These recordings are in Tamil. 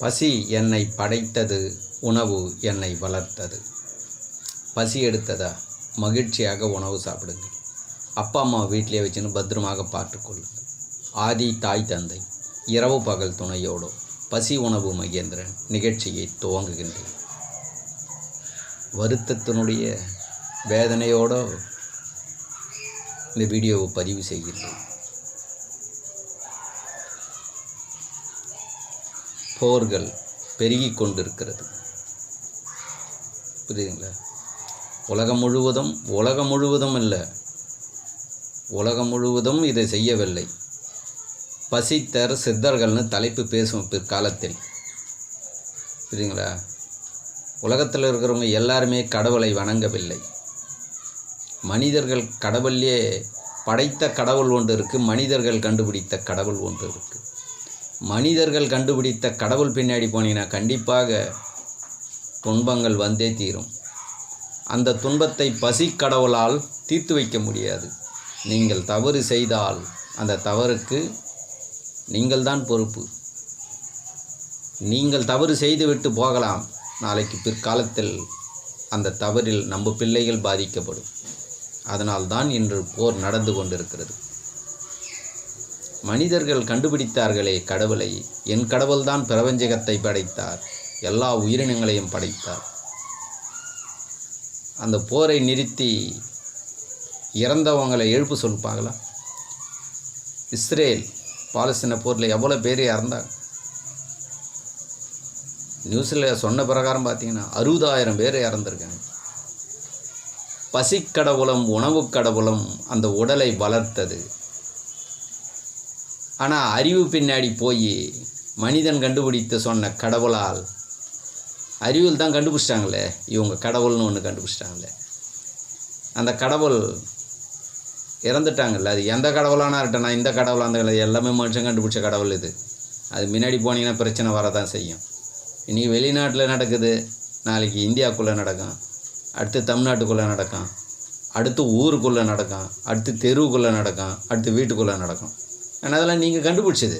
பசி என்னை படைத்தது, உணவு என்னை வளர்த்தது. பசி எடுத்ததா, மகிழ்ச்சியாக உணவு சாப்பிடுங்கள். அப்பா அம்மா வீட்டிலே வச்சுன்னு பத்திரமாக பார்த்துக்கொள்ளுங்கள். ஆதி தாய் தந்தை இரவு பகல் துணையோடு பசி உணவு மகேந்திரன் நிகழ்ச்சியை துவங்குகின்றேன். வருத்தத்தினுடைய வேதனையோடு இந்த வீடியோவை பதிவு செய்கின்றேன். போர்கள் பெருகி கொண்டிருக்கிறது. புரியுதுங்களா? உலகம் முழுவதும் இல்லை, உலகம் முழுவதும் இதை செய்யவில்லை. பசித்தர் சித்தர்கள்னு தலைப்பு பேசும் பிற்காலத்தில். புரியுதுங்களா? உலகத்தில் இருக்கிறவங்க எல்லாருமே கடவுளை வணங்கவில்லை. மனிதர்கள் கடவுள்லே படைத்த கடவுள் ஒன்று இருக்குது, மனிதர்கள் கண்டுபிடித்த கடவுள் ஒன்று இருக்குது. மனிதர்கள் கண்டுபிடித்த கடவுள் பின்னாடி போனீங்கன்னா கண்டிப்பாக துன்பங்கள் வந்தே தீரும். அந்த துன்பத்தை பசி கடவுளால் தீர்த்து வைக்க முடியாது. நீங்கள் தவறு செய்தால் அந்த தவறுக்கு நீங்கள் தான் பொறுப்பு. நீங்கள் தவறு செய்துவிட்டு போகலாம், நாளைக்கு பிற்காலத்தில் அந்த தவறில் நம்ம பிள்ளைகள் பாதிக்கப்படும். அதனால்தான் இன்று போர் நடந்து கொண்டிருக்கிறது. மனிதர்கள் கண்டுபிடித்தார்களே கடவுளை. என் கடவுள்தான் பிரபஞ்சகத்தை படைத்தார், எல்லா உயிரினங்களையும் படைத்தார். அந்த போரை நிறுத்தி இறந்தவங்களை எழுப்பு சொல்லுப்பாங்களா? இஸ்ரேல் பாலஸ்தீன போரில் எவ்வளோ பேர் இறந்தாங்க? நியூஸில் சொன்ன பிரகாரம் பார்த்தீங்கன்னா 60,000 பேர் இறந்துருக்காங்க. பசிக்கடவுளும் உணவு கடவுளும் அந்த உடலை வளர்த்தது. ஆனால் அறிவு பின்னாடி போய் மனிதன் கண்டுபிடித்து சொன்ன கடவுளால், அறிவில் தான் கண்டுபிடிச்சிட்டாங்களே இவங்க கடவுள்னு ஒன்று கண்டுபிடிச்சிட்டாங்களே, அந்த கடவுள் இறந்துட்டாங்கல்ல. அது எந்த கடவுளானா இருக்கட்டா, இந்த கடவுளாக அந்த எல்லாமே மனுஷன் கண்டுபிடிச்ச கடவுள் இது. அது முன்னாடி போனீங்கன்னா பிரச்சனை வரதான் செய்யும். இன்றைக்கி வெளிநாட்டில் நடக்குது, நாளைக்கு இந்தியாவுக்குள்ளே நடக்கும், அடுத்து தமிழ்நாட்டுக்குள்ளே நடக்கும், அடுத்து ஊருக்குள்ளே நடக்கும், அடுத்து தெருவுக்குள்ளே நடக்கும், அடுத்து வீட்டுக்குள்ளே நடக்கும். ஆனால் அதெல்லாம் நீங்கள் கண்டுபிடிச்சது.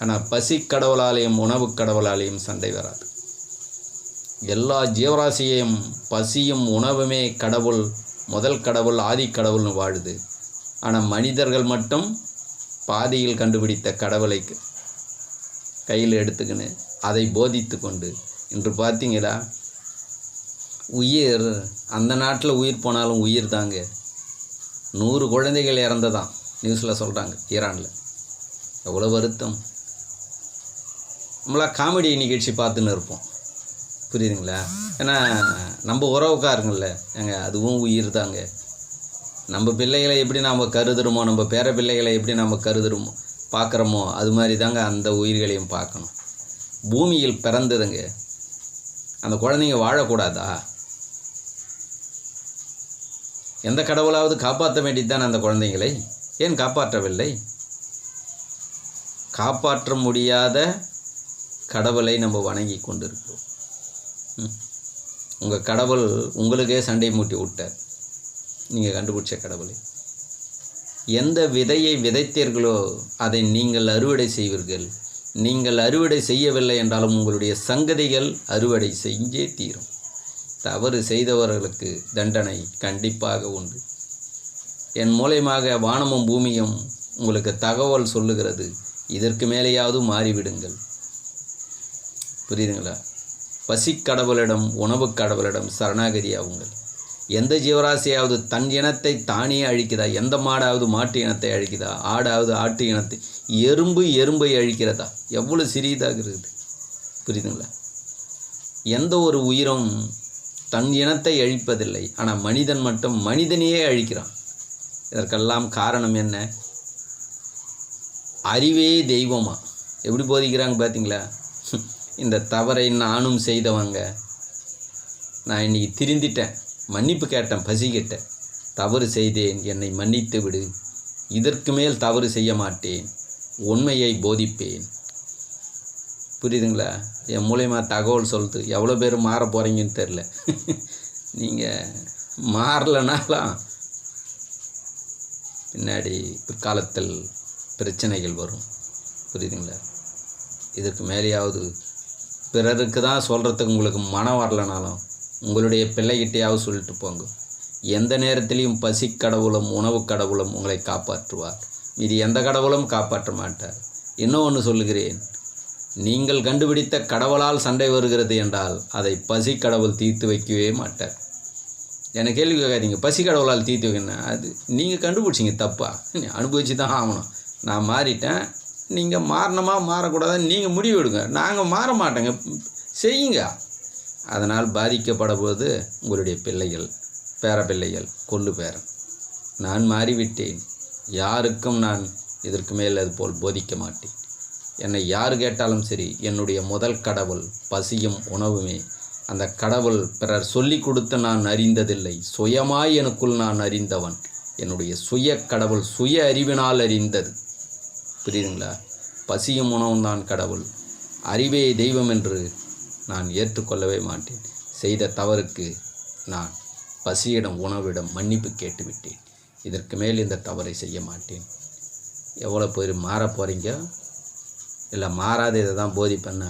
ஆனால் பசி கடவுளாலேயும் உணவு கடவுளாலேயும் சண்டை வராது. எல்லா ஜீவராசியையும் பசியும் உணவுமே கடவுள், முதல் கடவுள், ஆதி கடவுள்னு வாழுது. ஆனால் மனிதர்கள் மட்டும் பாதியில் கண்டுபிடித்த கடவுளை கையில் எடுத்துக்கின்னு அதை போதித்து கொண்டு இன்று பார்த்தீங்களா, உயிர் அந்த நாட்டில் உயிர் போனாலும் உயிர் தாங்க. 100 குழந்தைகள் இறந்ததான் நியூஸில் சொல்கிறாங்க ஈரானில். எவ்வளோ வருத்தம். நம்மளாம் காமெடி நிகழ்ச்சி பார்த்துன்னு இருப்போம். புரியுதுங்களா? ஏன்னா நம்ம உறவுக்காருங்கள்ல ஏங்க, அதுவும் உயிர் தாங்க. நம்ம பிள்ளைகளை எப்படி நாம் கருதுறோமோ, நம்ம பேர பிள்ளைகளை எப்படி நாம் கருதுறோமோ பார்க்குறோமோ, அது மாதிரி தாங்க அந்த உயிர்களையும் பார்க்கணும். பூமியில் பிறந்ததுங்க, அந்த குழந்தைங்க வாழக்கூடாதா? எந்த கடவுளாவது காப்பாற்ற வேண்டியதுதானே அந்த குழந்தைங்களை? ஏன் காப்பாற்றவில்லை? காப்பாற்ற முடியாத கடவுளை நம்ம வணங்கி கொண்டிருக்கிறோம். உங்கள் கடவுள் உங்களுக்கே சண்டை மூட்டி விட்டார், நீங்கள் கண்டுபிடிச்ச கடவுளை. எந்த விதையை விதைத்தீர்களோ அதை நீங்கள் அறுவடை செய்வீர்கள். நீங்கள் அறுவடை செய்யவில்லை என்றாலும் உங்களுடைய சங்கதிகள் அறுவடை செஞ்சே தீரும். தவறு செய்தவர்களுக்கு தண்டனை கண்டிப்பாக உண்டு. என் மூலமாக வானமும் பூமியும் உங்களுக்கு தகவல் சொல்லுகிறது, இதற்கு மேலேயாவது மாறிவிடுங்கள். புரியுதுங்களா? பசி கடவுளிடம் உணவு கடவுளிடம் சரணாகதி ஆகுங்கள். எந்த ஜீவராசியாவது தன் இனத்தை தானே அழிக்குதா? எந்த மாடாவது மாட்டு இனத்தை அழிக்குதா? ஆடாவது ஆட்டு இனத்தை, எறும்பை அழிக்கிறதா? எவ்வளோ சிறியதாக இருக்குது. புரியுதுங்களா? எந்த ஒரு உயிரும் தன் இனத்தை அழிப்பதில்லை. ஆனால் மனிதன் மட்டும் மனிதனையே அழிக்கிறான். இதற்கெல்லாம் காரணம் என்ன? அறிவே தெய்வமா எப்படி போதிக்கிறாங்க பார்த்தீங்களா? இந்த தவறை நானும் செய்தவங்க, நான் இன்றைக்கி திருந்திட்டேன், மன்னிப்பு கேட்டேன், பசிக்கிட்டேன், தவறு செய்தேன், என்னை மன்னித்து விடு, இதற்கு மேல் தவறு செய்ய மாட்டேன், உண்மையை போதிப்பேன். புரியுதுங்களா? என் மூலயமா தகவல் சொல்லுது. எவ்வளோ பேர் மாற போகிறீங்கன்னு தெரில. நீங்கள் மாறலைனாலாம் பின்னாடி பிற்காலத்தில் பிரச்சனைகள் வரும். புரியுதுங்களா? இதுக்கு மேலேயாவது பிறருக்கு தான் சொல்கிறதுக்கு உங்களுக்கு மனம் வரலனாலும் உங்களுடைய பிள்ளைகிட்டையாவது சொல்லிட்டு போங்க. எந்த நேரத்திலையும் பசி கடவுளும் உணவு கடவுளும் உங்களை காப்பாற்றுவார். இது எந்த கடவுளும் காப்பாற்ற மாட்டார். இன்னொன்று சொல்லுகிறேன், நீங்கள் கண்டுபிடித்த கடவுளால் சண்டை வருகிறது என்றால் அதை பசி கடவுள் தீர்த்து வைக்கவே மாட்டார். எனக்கு கேள்வி கேட்காதீங்க, பசி கடவுளால் தீர்த்து வைக்கணும், அது நீங்கள் கண்டுபிடிச்சிங்க தப்பா, அனுபவிச்சு தான் ஆகணும். நான் மாறிட்டேன், நீங்கள் மாறணுமா மாறக்கூடாதுன்னு நீங்கள் முடிவு எடுங்க. நாங்கள் மாற மாட்டோங்க, செய்யுங்க. அதனால் பாதிக்கப்பட போது உங்களுடைய பிள்ளைகள், பேர பிள்ளைகள், கொள்ளு பேரன். நான் மாறிவிட்டேன், யாருக்கும் நான் இதற்கு மேல் அது போல் போதிக்க மாட்டேன். என்னை யார் கேட்டாலும் சரி, என்னுடைய முதல் கடவுள் பசியும் உணவுமே. அந்த கடவுள் பிறர் சொல்லி கொடுத்து நான் அறிந்ததில்லை, சுயமாய் எனக்குள் நான் அறிந்தவன். என்னுடைய சுய கடவுள் சுய அறிவினால் அறிந்தது. புரியுதுங்களா? பசியும் உணவும் தான் கடவுள், அறிவே தெய்வம் என்று நான் ஏற்றுக்கொள்ளவே மாட்டேன். செய்த தவறுக்கு நான் பசியிடம் உணவிடம் மன்னிப்பு கேட்டுவிட்டேன். இதற்கு மேல் இந்த தவறை செய்ய மாட்டேன். எவ்வளோ பேர் மாற போகிறீங்க? இல்லை மாறாத இதை தான் போதிப்பண்ண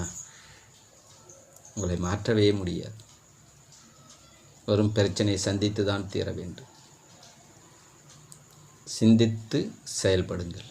உங்களை மாற்றவே முடியாது. வரும் பிரச்சனையை சந்தித்து தான் தீர வேண்டும். சிந்தித்து செயல்படுங்கள்.